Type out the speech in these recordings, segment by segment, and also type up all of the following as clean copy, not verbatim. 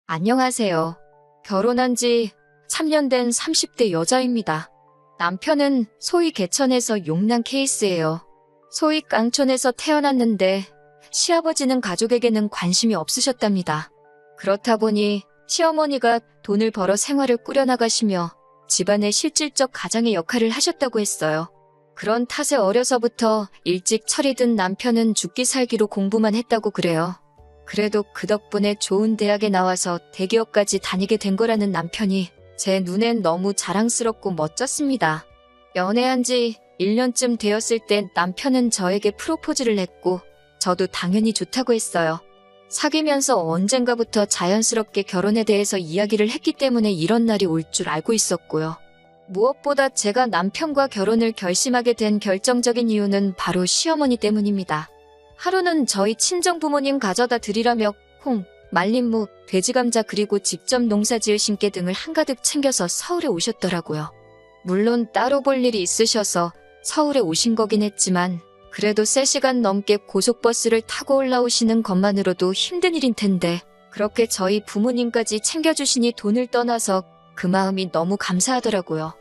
안녕하세요. 결혼한 지 3년 된 30대 여자입니다. 남편은 소위 개천에서 용난 케이스예요. 소위 깡촌에서 태어났는데 시아버지는 가족에게는 관심이 없으셨답니다. 그렇다 보니 시어머니가 돈을 벌어 생활을 꾸려나가시며 집안의 실질적 가장의 역할을 하셨다고 했어요. 그런 탓에 어려서부터 일찍 철이 든 남편은 죽기 살기로 공부만 했다고 그래요. 그래도 그 덕분에 좋은 대학에 나와서 대기업까지 다니게 된 거라는 남편이 제 눈엔 너무 자랑스럽고 멋졌습니다. 연애한 지 1년쯤 되었을 때 남편은 저에게 프로포즈를 했고 저도 당연히 좋다고 했어요. 사귀면서 언젠가부터 자연스럽게 결혼에 대해서 이야기를 했기 때문에 이런 날이 올 줄 알고 있었고요. 무엇보다 제가 남편과 결혼을 결심하게 된 결정적인 이유는 바로 시어머니 때문입니다. 하루는 저희 친정부모님 가져다 드리라며 콩, 말린 무, 돼지감자 그리고 직접 농사 지으신 게 등을 한가득 챙겨서 서울에 오셨더라고요. 물론 따로 볼 일이 있으셔서 서울에 오신 거긴 했지만 그래도 3시간 넘게 고속버스를 타고 올라오시는 것만으로도 힘든 일인 텐데 그렇게 저희 부모님까지 챙겨주시니 돈을 떠나서 그 마음이 너무 감사하더라고요.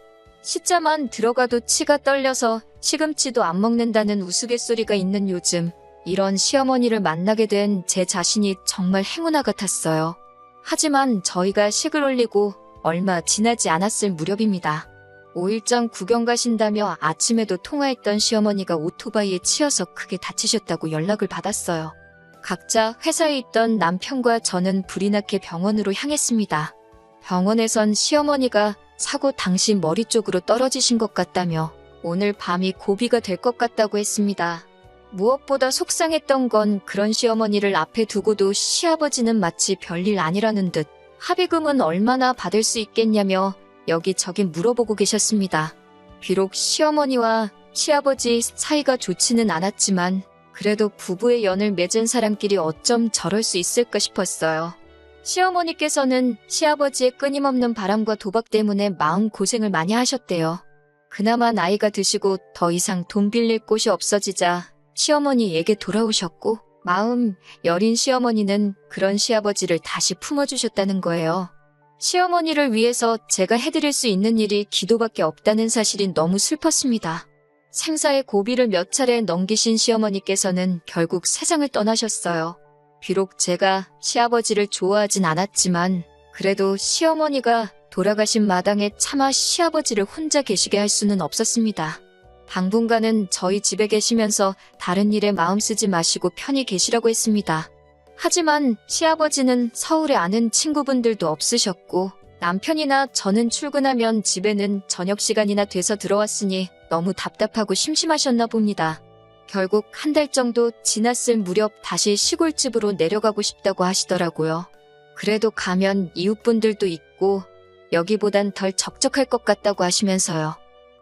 시자만 들어가도 치가 떨려서 시금치도 안 먹는다는 우스갯소리가 있는 요즘 이런 시어머니를 만나게 된 제 자신이 정말 행운아 같았어요. 하지만 저희가 식을 올리고 얼마 지나지 않았을 무렵입니다. 5일장 구경 가신다며 아침에도 통화했던 시어머니가 오토바이에 치여서 크게 다치셨다고 연락을 받았어요. 각자 회사에 있던 남편과 저는 불이 나게 병원으로 향했습니다. 병원에선 시어머니가 사고 당시 머리 쪽으로 떨어지신 것 같다며 오늘 밤이 고비가 될 것 같다고 했습니다. 무엇보다 속상했던 건 그런 시어머니를 앞에 두고도 시아버지는 마치 별일 아니라는 듯 합의금은 얼마나 받을 수 있겠냐며 여기저기 물어보고 계셨습니다. 비록 시어머니와 시아버지 사이가 좋지는 않았지만 그래도 부부의 연을 맺은 사람끼리 어쩜 저럴 수 있을까 싶었어요. 시어머니께서는 시아버지의 끊임없는 바람과 도박 때문에 마음고생을 많이 하셨대요. 그나마 나이가 드시고 더 이상 돈 빌릴 곳이 없어지자 시어머니에게 돌아오셨고 마음 여린 시어머니는 그런 시아버지를 다시 품어주셨다는 거예요. 시어머니를 위해서 제가 해드릴 수 있는 일이 기도밖에 없다는 사실이 너무 슬펐습니다. 생사의 고비를 몇 차례 넘기신 시어머니께서는 결국 세상을 떠나셨어요. 비록 제가 시아버지를 좋아하진 않았지만 그래도 시어머니가 돌아가신 마당에 차마 시아버지를 혼자 계시게 할 수는 없었습니다. 당분간은 저희 집에 계시면서 다른 일에 마음 쓰지 마시고 편히 계시라고 했습니다. 하지만 시아버지는 서울에 아는 친구분들도 없으셨고 남편이나 저는 출근하면 집에는 저녁 시간이나 돼서 들어왔으니 너무 답답하고 심심하셨나 봅니다. 결국 한 달 정도 지났을 무렵 다시 시골집으로 내려가고 싶다고 하시더라고요. 그래도 가면 이웃분들도 있고 여기보단 덜 적적할 것 같다고 하시면서요.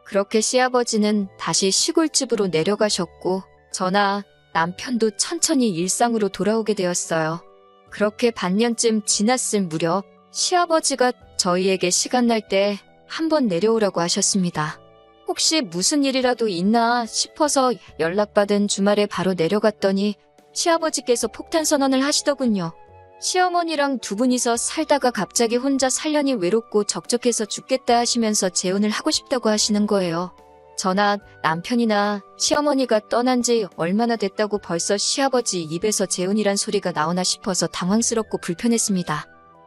그렇게 시아버지는 다시 시골집으로 내려가셨고 저나 남편도 천천히 일상으로 돌아오게 되었어요. 그렇게 반년쯤 지났을 무렵 시아버지가 저희에게 시간 날 때 한번 내려오라고 하셨습니다. 혹시 무슨 일이라도 있나 싶어서 연락받은 주말에 바로 내려갔더니 시아버지께서 폭탄 선언을 하시더군요. 시어머니랑 두 분이서 살다가 갑자기 혼자 살려니 외롭고 적적해서 죽겠다 하시면서 재혼을 하고 싶다고 하시는 거예요. 저나 남편이나 시어머니가 떠난 지 얼마나 됐다고 벌써 시아버지 입에서 재혼이란 소리가 나오나 싶어서 당황스럽고 불편했습니다.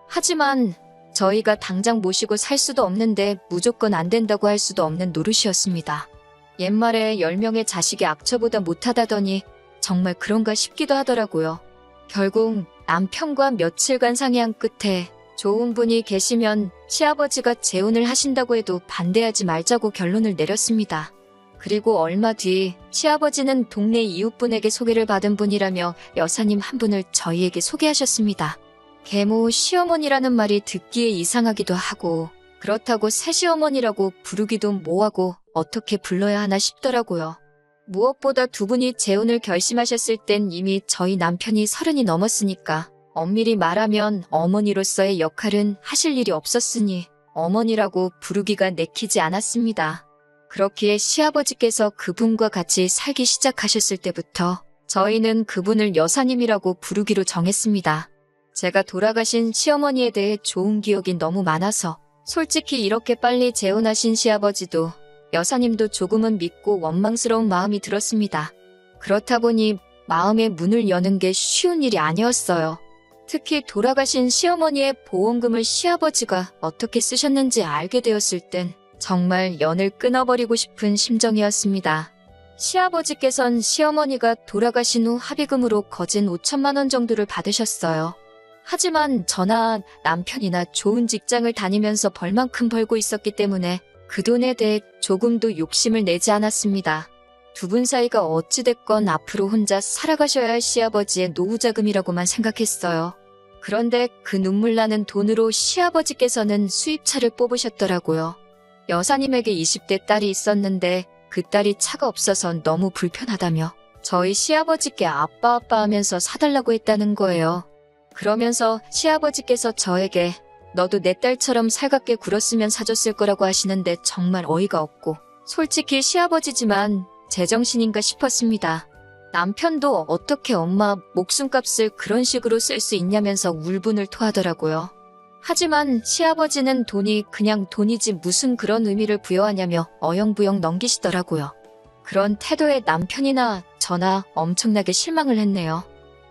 하지만 저희가 당장 모시고 살 수도 없는데 무조건 안 된다고 할 수도 없는 노릇이었습니다. 옛말에 10명의 자식이 악처보다 못하다더니 정말 그런가 싶기도 하더라고요. 결국 남편과 며칠간 상의한 끝에 좋은 분이 계시면 시아버지가 재혼을 하신다고 해도 반대하지 말자고 결론을 내렸습니다. 그리고 얼마 뒤 시아버지는 동네 이웃분에게 소개를 받은 분이라며 여사님 한 분을 저희에게 소개하셨습니다. 계모 시어머니라는 말이 듣기에 이상하기도 하고 그렇다고 새시어머니라고 부르기도 뭐하고 어떻게 불러야 하나 싶더라고요. 무엇보다 두 분이 재혼을 결심하셨을 땐 이미 저희 남편이 30이 넘었으니까 엄밀히 말하면 어머니로서의 역할은 하실 일이 없었으니 어머니라고 부르기가 내키지 않았습니다. 그렇기에 시아버지께서 그분과 같이 살기 시작하셨을 때부터 저희는 그분을 여사님이라고 부르기로 정했습니다. 제가 돌아가신 시어머니에 대해 좋은 기억이 너무 많아서 솔직히 이렇게 빨리 재혼하신 시아버지도 여사님도 조금은 믿고 원망스러운 마음이 들었습니다. 그렇다 보니 마음의 문을 여는 게 쉬운 일이 아니었어요. 특히 돌아가신 시어머니의 보험금을 시아버지가 어떻게 쓰셨는지 알게 되었을 땐 정말 연을 끊어버리고 싶은 심정이었습니다. 시아버지께선 시어머니가 돌아가신 후 합의금으로 거진 5천만 원 정도를 받으셨어요. 하지만 저나 남편이나 좋은 직장을 다니면서 벌만큼 벌고 있었기 때문에 그 돈에 대해 조금도 욕심을 내지 않았습니다. 두 분 사이가 어찌됐건 앞으로 혼자 살아가셔야 할 시아버지의 노후자금이라고만 생각했어요. 그런데 그 눈물 나는 돈으로 시아버지께서는 수입차를 뽑으셨더라고요. 여사님에게 20대 딸이 있었는데 그 딸이 차가 없어서 너무 불편하다며 저희 시아버지께 아빠 하면서 사달라고 했다는 거예요. 그러면서 시아버지께서 저에게 너도 내 딸처럼 살갑게 굴었으면 사줬을 거라고 하시는데 정말 어이가 없고 솔직히 시아버지지만 제정신인가 싶었습니다. 남편도 어떻게 엄마 목숨값을 그런 식으로 쓸 수 있냐면서 울분을 토하더라고요. 하지만 시아버지는 돈이 그냥 돈이지 무슨 그런 의미를 부여하냐며 어영부영 넘기시더라고요. 그런 태도에 남편이나 저나 엄청나게 실망을 했네요.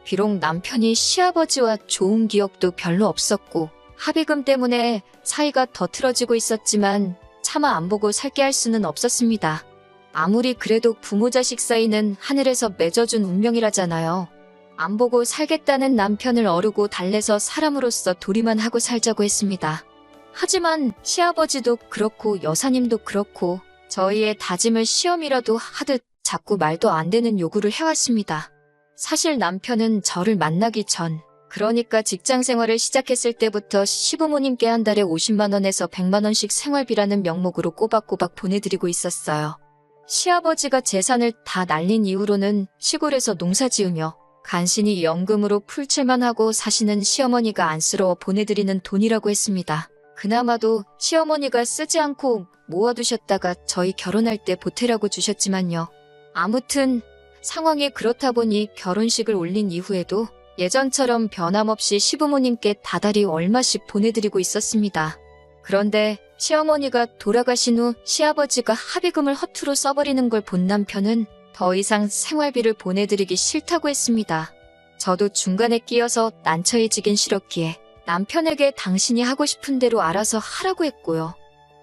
비록 남편이 시아버지와 좋은 기억도 별로 없었고 합의금 때문에 사이가 더 틀어지고 있었지만 차마 안 보고 살게 할 수는 없었습니다. 아무리 그래도 부모 자식 사이는 하늘에서 맺어준 운명이라잖아요. 안 보고 살겠다는 남편을 어르고 달래서 사람으로서 도리만 하고 살자고 했습니다. 하지만 시아버지도 그렇고 여사님도 그렇고 저희의 다짐을 시험이라도 하듯 자꾸 말도 안 되는 요구를 해왔습니다. 사실 남편은 저를 만나기 전, 그러니까 직장 생활을 시작했을 때부터 시부모님께 한 달에 50만 원에서 100만 원씩 생활비라는 명목으로 꼬박꼬박 보내드리고 있었어요. 시아버지가 재산을 다 날린 이후로는 시골에서 농사 지으며 간신히 연금으로 풀칠만 하고 사시는 시어머니가 안쓰러워 보내드리는 돈이라고 했습니다. 그나마도 시어머니가 쓰지 않고 모아두셨다가 저희 결혼할 때 보태라고 주셨지만요. 아무튼 상황이 그렇다 보니 결혼식을 올린 이후에도 예전처럼 변함없이 시부모님께 다달이 얼마씩 보내드리고 있었습니다. 그런데 시어머니가 돌아가신 후 시아버지가 합의금을 허투루 써버리는 걸 본 남편은 더 이상 생활비를 보내드리기 싫다고 했습니다. 저도 중간에 끼어서 난처해지긴 싫었기에 남편에게 당신이 하고 싶은 대로 알아서 하라고 했고요.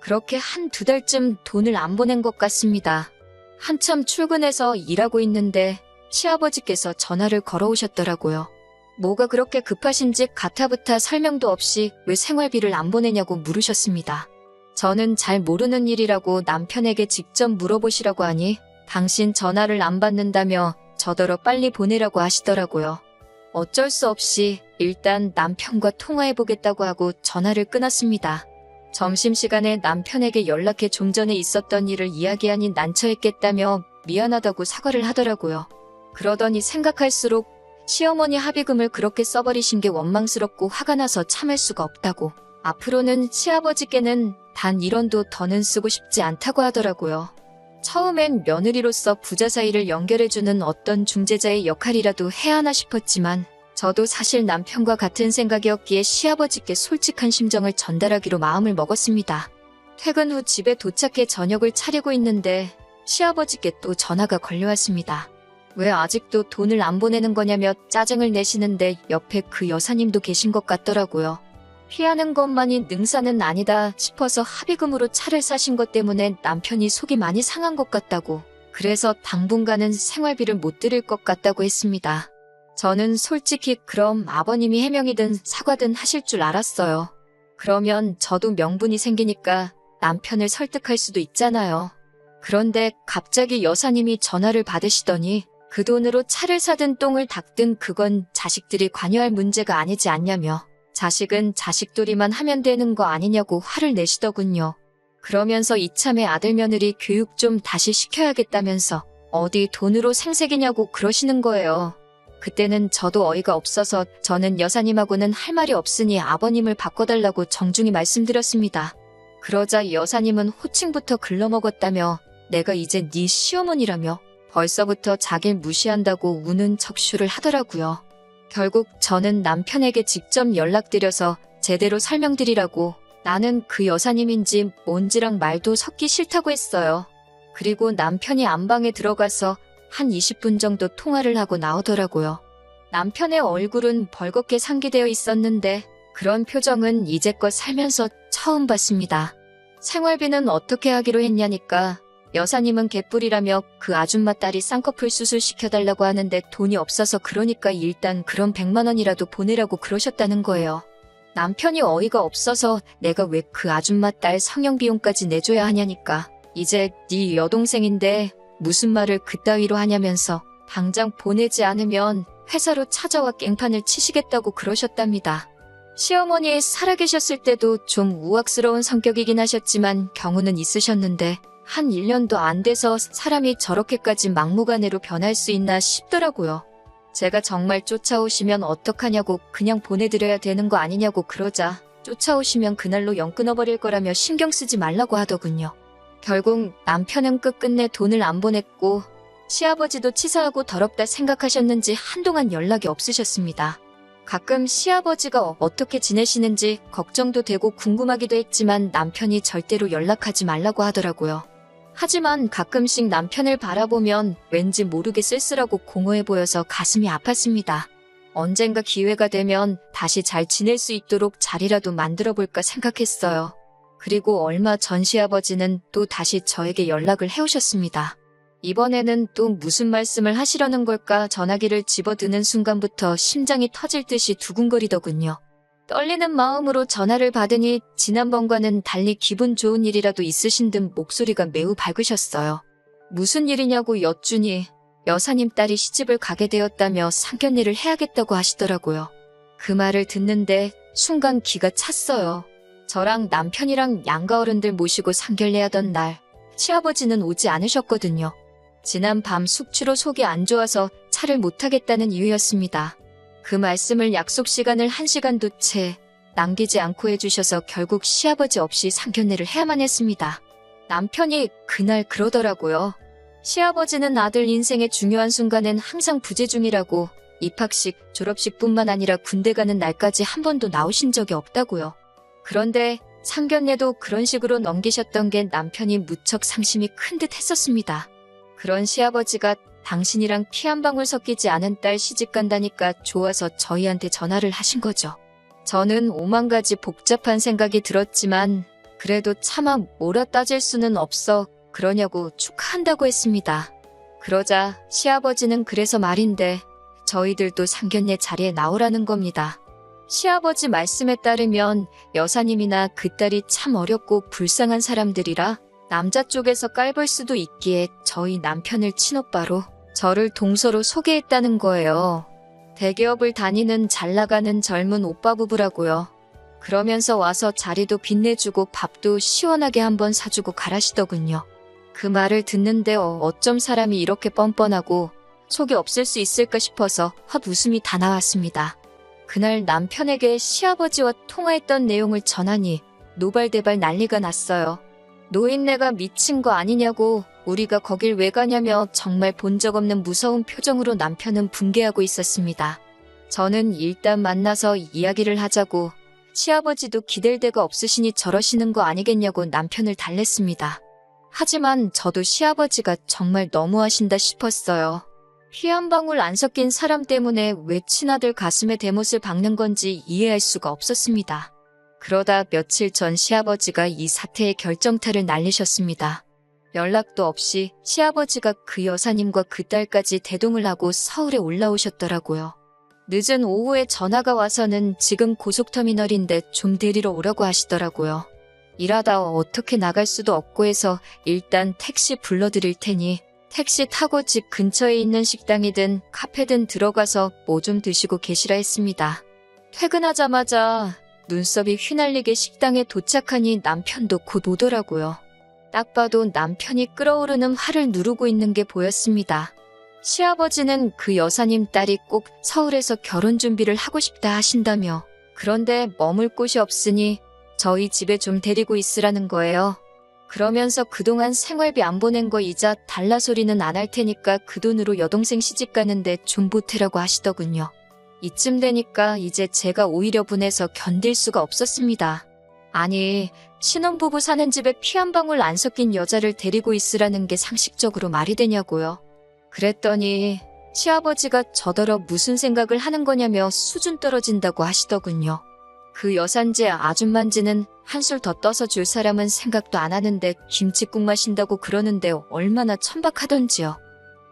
그렇게 한두 달쯤 돈을 안 보낸 것 같습니다. 한참 출근해서 일하고 있는데 시아버지께서 전화를 걸어오셨더라고요. 뭐가 그렇게 급하신지 가타부타 설명도 없이 왜 생활비를 안 보내냐고 물으셨습니다. 저는 잘 모르는 일이라고 남편에게 직접 물어보시라고 하니 당신 전화를 안 받는다며 저더러 빨리 보내라고 하시더라고요. 어쩔 수 없이 일단 남편과 통화해보겠다고 하고 전화를 끊었습니다. 점심시간에 남편에게 연락해 좀 전에 있었던 일을 이야기하니 난처했겠다며 미안하다고 사과를 하더라고요. 그러더니 생각할수록 시어머니 합의금을 그렇게 써버리신 게 원망스럽고 화가 나서 참을 수가 없다고 앞으로는 시아버지께는 단 1원도 더는 쓰고 싶지 않다고 하더라고요. 처음엔 며느리로서 부자 사이를 연결해주는 어떤 중재자의 역할이라도 해야 하나 싶었지만 저도 사실 남편과 같은 생각이었기에 시아버지께 솔직한 심정을 전달하기로 마음을 먹었습니다. 퇴근 후 집에 도착해 저녁을 차리고 있는데 시아버지께 또 전화가 걸려왔습니다. 왜 아직도 돈을 안 보내는 거냐며 짜증을 내시는데 옆에 그 여사님도 계신 것 같더라고요. 피하는 것만이 능사는 아니다 싶어서 합의금으로 차를 사신 것 때문에 남편이 속이 많이 상한 것 같다고, 그래서 당분간은 생활비를 못 드릴 것 같다고 했습니다. 저는 솔직히 그럼 아버님이 해명이든 사과든 하실 줄 알았어요. 그러면 저도 명분이 생기니까 남편을 설득할 수도 있잖아요. 그런데 갑자기 여사님이 전화를 받으시더니 그 돈으로 차를 사든 똥을 닦든 그건 자식들이 관여할 문제가 아니지 않냐며 자식은 자식돌이만 하면 되는 거 아니냐고 화를 내시더군요. 그러면서 이참에 아들 며느리 교육 좀 다시 시켜야겠다면서 어디 돈으로 생색이냐고 그러시는 거예요. 그때는 저도 어이가 없어서 저는 여사님하고는 할 말이 없으니 아버님을 바꿔달라고 정중히 말씀드렸습니다. 그러자 여사님은 호칭부터 글러먹었다며 내가 이제 네 시어머니라며 벌써부터 자길 무시한다고 우는 척슈를 하더라고요. 결국 저는 남편에게 직접 연락드려서 제대로 설명드리라고 나는 그 여사님인지 뭔지랑 말도 섞기 싫다고 했어요. 그리고 남편이 안방에 들어가서 한 20분 정도 통화를 하고 나오더라고요. 남편의 얼굴은 벌겋게 상기되어 있었는데 그런 표정은 이제껏 살면서 처음 봤습니다. 생활비는 어떻게 하기로 했냐니까 여사님은 개뿔이라며 그 아줌마 딸이 쌍꺼풀 수술 시켜달라고 하는데 돈이 없어서 그러니까 일단 그럼 100만 원이라도 보내라고 그러셨다는 거예요. 남편이 어이가 없어서 내가 왜 그 아줌마 딸 성형비용까지 내줘야 하냐니까 이제 네 여동생인데 무슨 말을 그따위로 하냐면서 당장 보내지 않으면 회사로 찾아와 깽판을 치시겠다고 그러셨답니다. 시어머니 살아계셨을 때도 좀 우악스러운 성격이긴 하셨지만 경우는 있으셨는데 한 1년도 안 돼서 사람이 저렇게까지 막무가내로 변할 수 있나 싶더라고요. 제가 정말 쫓아오시면 어떡하냐고 그냥 보내드려야 되는 거 아니냐고 그러자 쫓아오시면 그날로 영 끊어버릴 거라며 신경 쓰지 말라고 하더군요. 결국 남편은 끝끝내 돈을 안 보냈고 시아버지도 치사하고 더럽다 생각하셨는지 한동안 연락이 없으셨습니다. 가끔 시아버지가 어떻게 지내시는지 걱정도 되고 궁금하기도 했지만 남편이 절대로 연락하지 말라고 하더라고요. 하지만 가끔씩 남편을 바라보면 왠지 모르게 쓸쓸하고 공허해 보여서 가슴이 아팠습니다. 언젠가 기회가 되면 다시 잘 지낼 수 있도록 자리라도 만들어 볼까 생각했어요. 그리고 얼마 전 시아버지는 또 다시 저에게 연락을 해오셨습니다. 이번에는 또 무슨 말씀을 하시려는 걸까 전화기를 집어드는 순간부터 심장이 터질 듯이 두근거리더군요. 떨리는 마음으로 전화를 받으니 지난번과는 달리 기분 좋은 일이라도 있으신 듯 목소리가 매우 밝으셨어요. 무슨 일이냐고 여쭈니 여사님 딸이 시집을 가게 되었다며 상견례를 해야겠다고 하시더라고요. 그 말을 듣는데 순간 기가 찼어요. 저랑 남편이랑 양가 어른들 모시고 상견례하던 날 시아버지는 오지 않으셨거든요. 지난 밤 숙취로 속이 안 좋아서 차를 못 타겠다는 이유였습니다. 그 말씀을 약속 시간을 1시간도 채 남기지 않고 해주셔서 결국 시아버지 없이 상견례를 해야만 했습니다. 남편이 그날 그러더라고요. 시아버지는 아들 인생의 중요한 순간엔 항상 부재 중이라고 입학식, 졸업식뿐만 아니라 군대 가는 날까지 한 번도 나오신 적이 없다고요. 그런데 상견례도 그런 식으로 넘기셨던 게 남편이 무척 상심이 큰 듯 했었습니다. 그런 시아버지가 당신이랑 피 한 방울 섞이지 않은 딸 시집 간다니까 좋아서 저희한테 전화를 하신 거죠. 저는 오만 가지 복잡한 생각이 들었지만 그래도 차마 몰아 따질 수는 없어 그러냐고 축하한다고 했습니다. 그러자 시아버지는 그래서 말인데 저희들도 상견례 자리에 나오라는 겁니다. 시아버지 말씀에 따르면 여사님이나 그 딸이 참 어렵고 불쌍한 사람들이라 남자 쪽에서 깔볼 수도 있기에 저희 남편을 친오빠로 저를 동서로 소개했다는 거예요. 대기업을 다니는 잘나가는 젊은 오빠 부부라고요. 그러면서 와서 자리도 빛내주고 밥도 시원하게 한번 사주고 가라시더군요. 그 말을 듣는데 어쩜 사람이 이렇게 뻔뻔하고 속이 없을 수 있을까 싶어서 헛웃음이 다 나왔습니다. 그날 남편에게 시아버지와 통화했던 내용을 전하니 노발대발 난리가 났어요. 노인네가 미친 거 아니냐고 우리가 거길 왜 가냐며 정말 본 적 없는 무서운 표정으로 남편은 붕괴하고 있었습니다. 저는 일단 만나서 이야기를 하자고 시아버지도 기댈 데가 없으시니 저러시는 거 아니겠냐고 남편을 달랬습니다. 하지만 저도 시아버지가 정말 너무하신다 싶었어요. 피 한 방울 안 섞인 사람 때문에 왜 친아들 가슴에 대못을 박는 건지 이해할 수가 없었습니다. 그러다 며칠 전 시아버지가 이 사태의 결정타를 날리셨습니다. 연락도 없이 시아버지가 그 여사님과 그 딸까지 대동을 하고 서울에 올라오셨더라고요. 늦은 오후에 전화가 와서는 지금 고속터미널인데 좀 데리러 오라고 하시더라고요. 일하다 어떻게 나갈 수도 없고 해서 일단 택시 불러드릴 테니 택시 타고 집 근처에 있는 식당이든 카페든 들어가서 뭐 좀 드시고 계시라 했습니다. 퇴근하자마자 눈썹이 휘날리게 식당에 도착하니 남편도 곧 오더라고요. 딱 봐도 남편이 끓어오르는 화를 누르고 있는 게 보였습니다. 시아버지는 그 여사님 딸이 꼭 서울에서 결혼 준비를 하고 싶다 하신다며 그런데 머물 곳이 없으니 저희 집에 좀 데리고 있으라는 거예요. 그러면서 그동안 생활비 안 보낸 거 이자 달라 소리는 안 할 테니까 그 돈으로 여동생 시집 가는데 좀 보태라고 하시더군요. 이쯤 되니까 이제 제가 오히려 분해서 견딜 수가 없었습니다. 아니, 신혼부부 사는 집에 피 한 방울 안 섞인 여자를 데리고 있으라는 게 상식적으로 말이 되냐고요. 그랬더니 시아버지가 저더러 무슨 생각을 하는 거냐며 수준 떨어진다고 하시더군요. 그 여산제 아줌만지는 한술 더 떠서 줄 사람은 생각도 안 하는데 김칫국 마신다고 그러는데 얼마나 천박하던지요.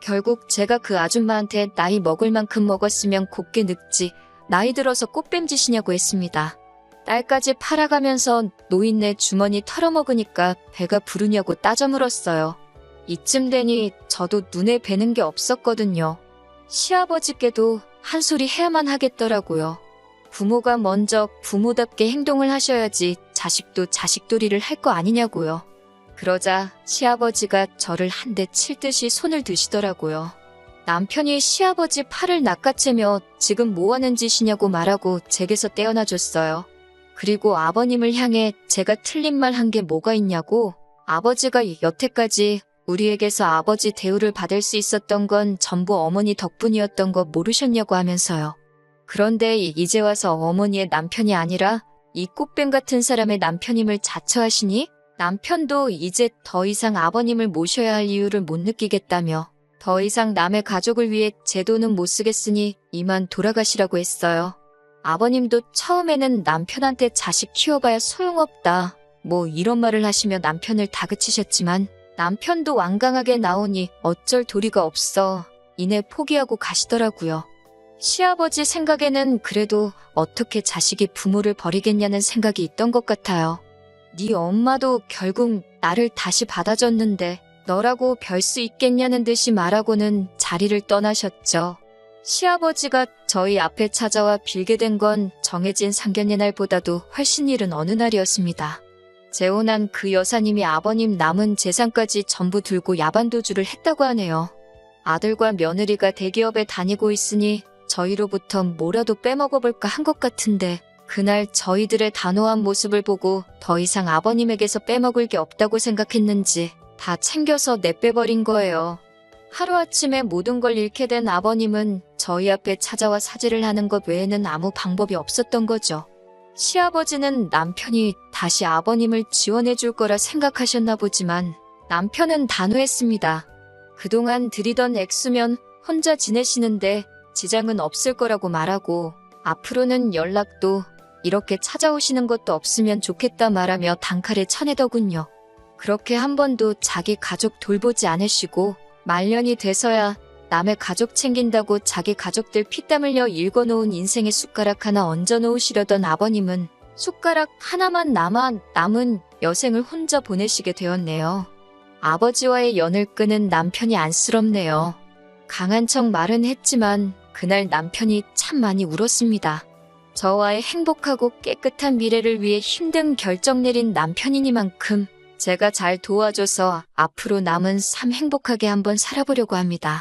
결국 제가 그 아줌마한테 나이 먹을 만큼 먹었으면 곱게 늙지 나이 들어서 꽃뱀짓이냐고 했습니다. 딸까지 팔아가면서 노인네 주머니 털어먹으니까 배가 부르냐고 따져 물었어요. 이쯤 되니 저도 눈에 뵈는 게 없었거든요. 시아버지께도 한 소리 해야만 하겠더라고요. 부모가 먼저 부모답게 행동을 하셔야지 자식도 자식도리를 할 거 아니냐고요. 그러자 시아버지가 저를 한 대 칠 듯이 손을 드시더라고요. 남편이 시아버지 팔을 낚아채며 지금 뭐하는 짓이냐고 말하고 제게서 떼어놔줬어요. 그리고 아버님을 향해 제가 틀린 말 한 게 뭐가 있냐고, 아버지가 여태까지 우리에게서 아버지 대우를 받을 수 있었던 건 전부 어머니 덕분이었던 거 모르셨냐고 하면서요. 그런데 이제 와서 어머니의 남편이 아니라 이 꽃뱀 같은 사람의 남편임을 자처하시니 남편도 이제 더 이상 아버님을 모셔야 할 이유를 못 느끼겠다며 더 이상 남의 가족을 위해 제 돈은 못 쓰겠으니 이만 돌아가시라고 했어요. 아버님도 처음에는 남편한테 자식 키워봐야 소용없다, 뭐 이런 말을 하시며 남편을 다그치셨지만 남편도 완강하게 나오니 어쩔 도리가 없어 이내 포기하고 가시더라고요. 시아버지 생각에는 그래도 어떻게 자식이 부모를 버리겠냐는 생각이 있던 것 같아요. 네 엄마도 결국 나를 다시 받아줬는데 너라고 별 수 있겠냐는 듯이 말하고는 자리를 떠나셨죠. 시아버지가 저희 앞에 찾아와 빌게 된 건 정해진 상견례 날보다도 훨씬 이른 어느 날이었습니다. 재혼한 그 여사님이 아버님 남은 재산까지 전부 들고 야반도주를 했다고 하네요. 아들과 며느리가 대기업에 다니고 있으니 저희로부터 뭐라도 빼먹어볼까 한 것 같은데 그날 저희들의 단호한 모습을 보고 더 이상 아버님에게서 빼먹을 게 없다고 생각했는지 다 챙겨서 내빼버린 거예요. 하루아침에 모든 걸 잃게 된 아버님은 저희 앞에 찾아와 사죄를 하는 것 외에는 아무 방법이 없었던 거죠. 시아버지는 남편이 다시 아버님을 지원해 줄 거라 생각하셨나 보지만 남편은 단호했습니다. 그동안 들이던 액수면 혼자 지내시는데 지장은 없을 거라고 말하고 앞으로는 연락도 이렇게 찾아오시는 것도 없으면 좋겠다 말하며 단칼에 쳐내더군요. 그렇게 한 번도 자기 가족 돌보지 않으시고 말년이 돼서야 남의 가족 챙긴다고 자기 가족들 피땀 흘려 일궈놓은 인생의 숟가락 하나 얹어놓으시려던 아버님은 숟가락 하나만 남은 여생을 혼자 보내시게 되었네요. 아버지와의 연을 끄는 남편이 안쓰럽네요. 강한 척 말은 했지만 그날 남편이 참 많이 울었습니다. 저와의 행복하고 깨끗한 미래를 위해 힘든 결정 내린 남편이니만큼 제가 잘 도와줘서 앞으로 남은 삶 행복하게 한번 살아보려고 합니다.